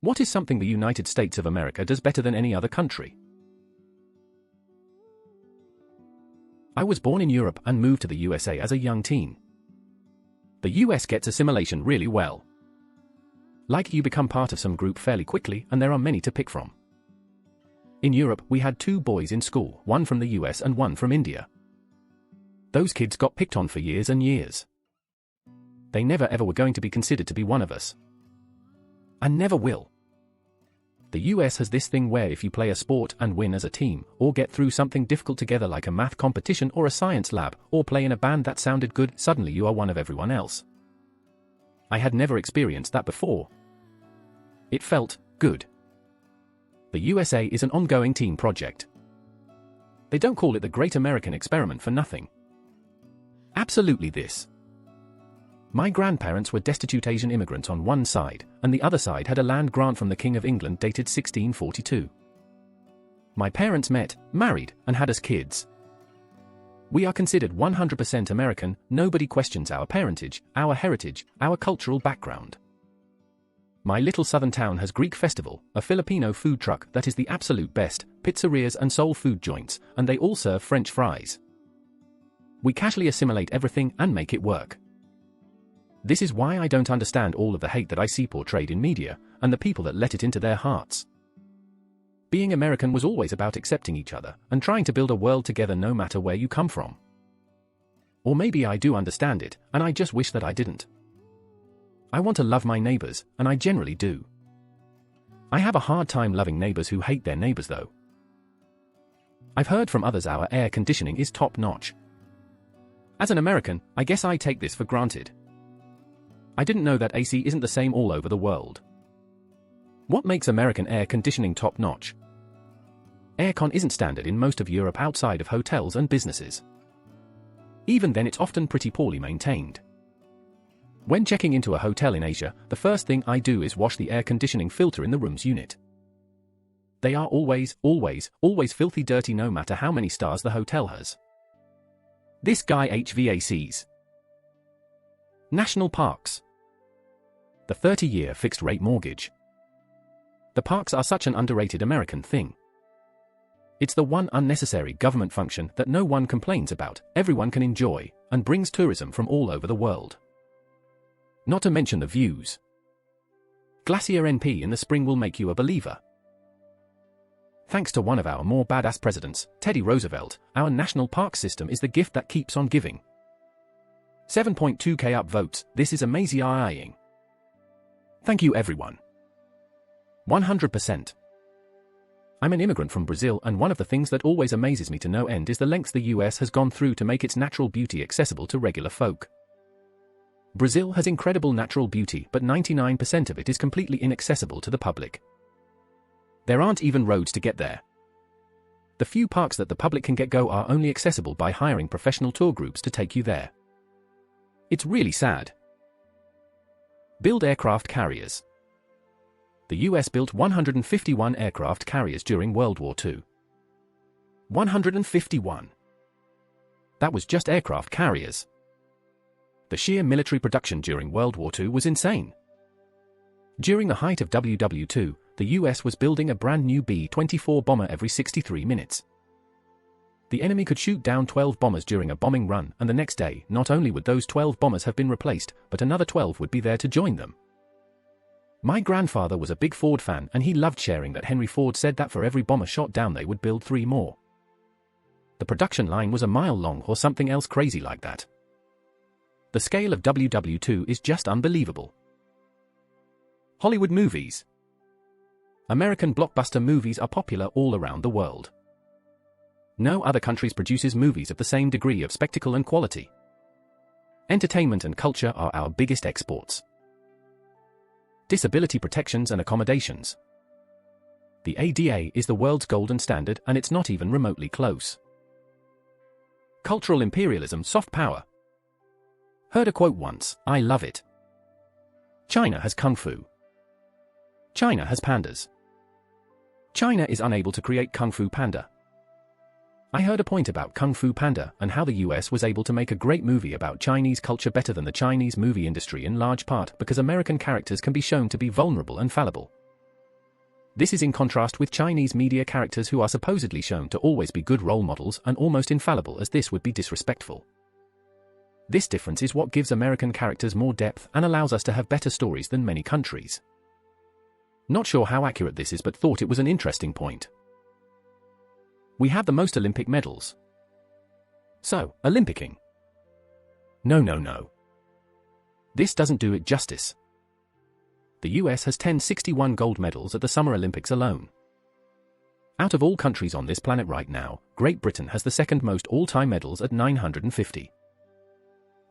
What is something the United States of America does better than any other country? I was born in Europe and moved to the USA as a young teen. The US gets assimilation really well. Like, you become part of some group fairly quickly, and there are many to pick from. In Europe, we had 2 boys in school, one from the US and one from India. Those kids got picked on for years and years. They never ever were going to be considered to be one of us. And never will. The US has this thing where if you play a sport and win as a team, or get through something difficult together like a math competition or a science lab, or play in a band that sounded good, suddenly you are one of everyone else. I had never experienced that before. It felt good. The USA is an ongoing team project. They don't call it the Great American Experiment for nothing. Absolutely this. My grandparents were destitute Asian immigrants on one side, and the other side had a land grant from the King of England dated 1642. My parents met, married, and had us kids. We are considered 100% American. Nobody questions our parentage, our heritage, our cultural background. My little southern town has Greek festival, a Filipino food truck that is the absolute best, pizzerias and soul food joints, and they all serve French fries. We casually assimilate everything and make it work. This is why I don't understand all of the hate that I see portrayed in media, and the people that let it into their hearts. Being American was always about accepting each other, and trying to build a world together no matter where you come from. Or maybe I do understand it, and I just wish that I didn't. I want to love my neighbors, and I generally do. I have a hard time loving neighbors who hate their neighbors though. I've heard from others our air conditioning is top-notch. As an American, I guess I take this for granted. I didn't know that AC isn't the same all over the world. What makes American air conditioning top-notch? Aircon isn't standard in most of Europe outside of hotels and businesses. Even then, it's often pretty poorly maintained. When checking into a hotel in Asia, the first thing I do is wash the air conditioning filter in the room's unit. They are always filthy dirty no matter how many stars the hotel has. This guy HVACs. National parks. The 30-year fixed-rate mortgage. The parks are such an underrated American thing. It's the one unnecessary government function that no one complains about, everyone can enjoy, and brings tourism from all over the world. Not to mention the views. Glacier NP in the spring will make you a believer. Thanks to one of our more badass presidents, Teddy Roosevelt, our national park system is the gift that keeps on giving. 7.2k upvotes, this is amazing. Thank you everyone. 100%. I'm an immigrant from Brazil, and one of the things that always amazes me to no end is the lengths the US has gone through to make its natural beauty accessible to regular folk. Brazil has incredible natural beauty, but 99% of it is completely inaccessible to the public. There aren't even roads to get there. The few parks that the public can go are only accessible by hiring professional tour groups to take you there. It's really sad. Build aircraft carriers. The US built 151 aircraft carriers during World War II. 151. That was just aircraft carriers. The sheer military production during World War II was insane. During the height of WW2, the US was building a brand new B-24 bomber every 63 minutes. The enemy could shoot down 12 bombers during a bombing run, and the next day, not only would those 12 bombers have been replaced, but another 12 would be there to join them. My grandfather was a big Ford fan, and he loved sharing that Henry Ford said that for every bomber shot down they would build 3 more. The production line was a mile long or something else crazy like that. The scale of WW2 is just unbelievable. Hollywood movies. American blockbuster movies are popular all around the world. No other country produces movies of the same degree of spectacle and quality. Entertainment and culture are our biggest exports. Disability protections and accommodations. The ADA is the world's golden standard, and it's not even remotely close. Cultural imperialism, soft power. Heard a quote once, I love it. China has kung fu. China has pandas. China is unable to create Kung Fu Panda. I heard a point about Kung Fu Panda and how the US was able to make a great movie about Chinese culture better than the Chinese movie industry, in large part because American characters can be shown to be vulnerable and fallible. This is in contrast with Chinese media characters who are supposedly shown to always be good role models and almost infallible, as this would be disrespectful. This difference is what gives American characters more depth and allows us to have better stories than many countries. Not sure how accurate this is, but thought it was an interesting point. We have the most Olympic medals. So, Olympicing. No. This doesn't do it justice. The US has 61 gold medals at the Summer Olympics alone. Out of all countries on this planet right now, Great Britain has the second most all-time medals at 950.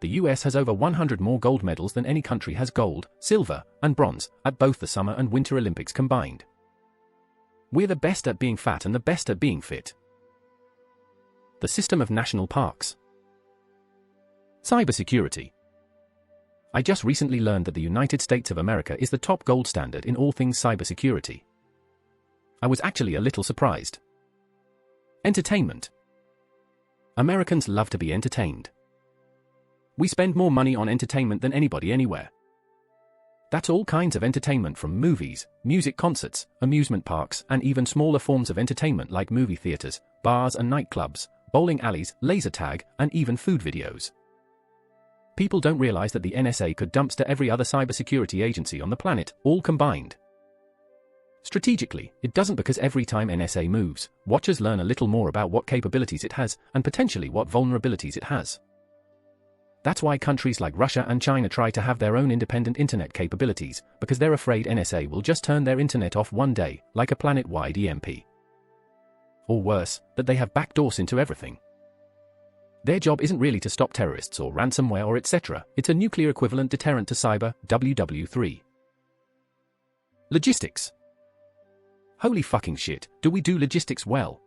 The US has over 100 more gold medals than any country has gold, silver, and bronze at both the Summer and Winter Olympics combined. We're the best at being fat and the best at being fit. The system of national parks. Cybersecurity. I just recently learned that the United States of America is the top gold standard in all things cybersecurity. I was actually a little surprised. Entertainment. Americans love to be entertained. We spend more money on entertainment than anybody anywhere. That's all kinds of entertainment, from movies, music concerts, amusement parks, and even smaller forms of entertainment like movie theaters, bars and nightclubs, bowling alleys, laser tag, and even food videos. People don't realize that the NSA could dumpster every other cybersecurity agency on the planet, all combined. Strategically, it doesn't, because every time NSA moves, watchers learn a little more about what capabilities it has, and potentially what vulnerabilities it has. That's why countries like Russia and China try to have their own independent internet capabilities, because they're afraid NSA will just turn their internet off one day, like a planet-wide EMP. Or worse, that they have backdoors into everything. Their job isn't really to stop terrorists or ransomware or etc., it's a nuclear equivalent deterrent to cyber, WW3. Logistics. Holy fucking shit, do we do logistics well?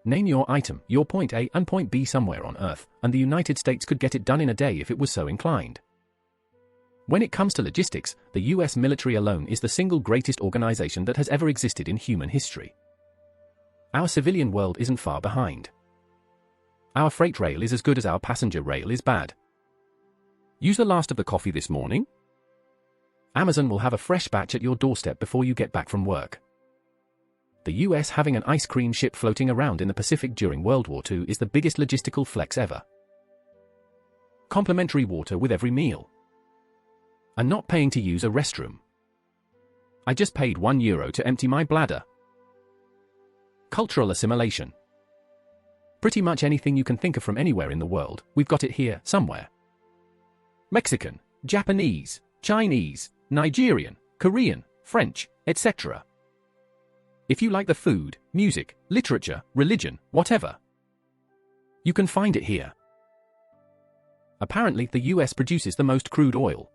Name your item, your point A and point B somewhere on Earth, and the United States could get it done in a day if it was so inclined. When it comes to logistics, the US military alone is the single greatest organization that has ever existed in human history. Our civilian world isn't far behind. Our freight rail is as good as our passenger rail is bad. Use the last of the coffee this morning? Amazon will have a fresh batch at your doorstep before you get back from work. The US having an ice cream ship floating around in the Pacific during World War II is the biggest logistical flex ever. Complimentary water with every meal. And not paying to use a restroom. I just paid €1 to empty my bladder. Cultural assimilation. Pretty much anything you can think of from anywhere in the world, we've got it here, somewhere. Mexican, Japanese, Chinese, Nigerian, Korean, French, etc. If you like the food, music, literature, religion, whatever, you can find it here. Apparently, the US produces the most crude oil.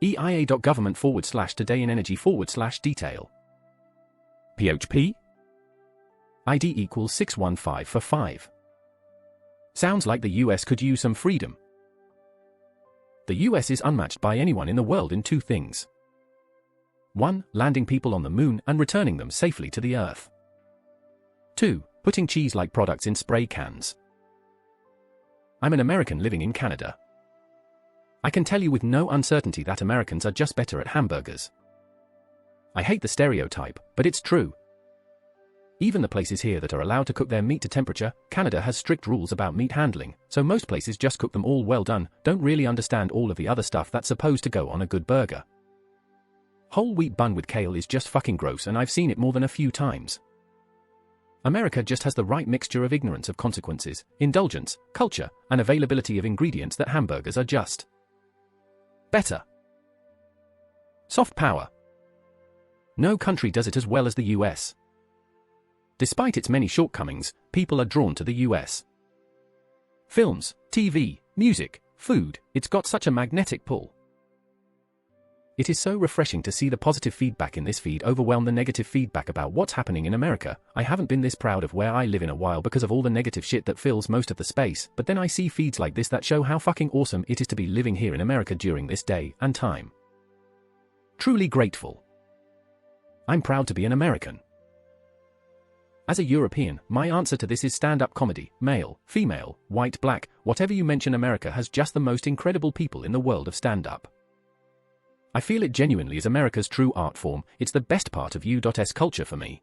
EIA.government/todayinenergy/detail. PHP? ID equals 61545. Sounds like the US could use some freedom. The US is unmatched by anyone in the world in two things. 1. Landing people on the moon and returning them safely to the Earth. 2. Putting cheese-like products in spray cans. I'm an American living in Canada. I can tell you with no uncertainty that Americans are just better at hamburgers. I hate the stereotype, but it's true. Even the places here that are allowed to cook their meat to temperature, Canada has strict rules about meat handling, so most places just cook them all well done, don't really understand all of the other stuff that's supposed to go on a good burger. Whole wheat bun with kale is just fucking gross, and I've seen it more than a few times. America just has the right mixture of ignorance of consequences, indulgence, culture, and availability of ingredients that hamburgers are just better. Soft power. No country does it as well as the US. Despite its many shortcomings, people are drawn to the US. Films, TV, music, food, it's got such a magnetic pull. It is so refreshing to see the positive feedback in this feed overwhelm the negative feedback about what's happening in America. I haven't been this proud of where I live in a while because of all the negative shit that fills most of the space, but then I see feeds like this that show how fucking awesome it is to be living here in America during this day and time. Truly grateful. I'm proud to be an American. As a European, my answer to this is stand-up comedy, male, female, white, black, whatever you mention. America has just the most incredible people in the world of stand-up. I feel it genuinely is America's true art form. It's the best part of U.S culture for me.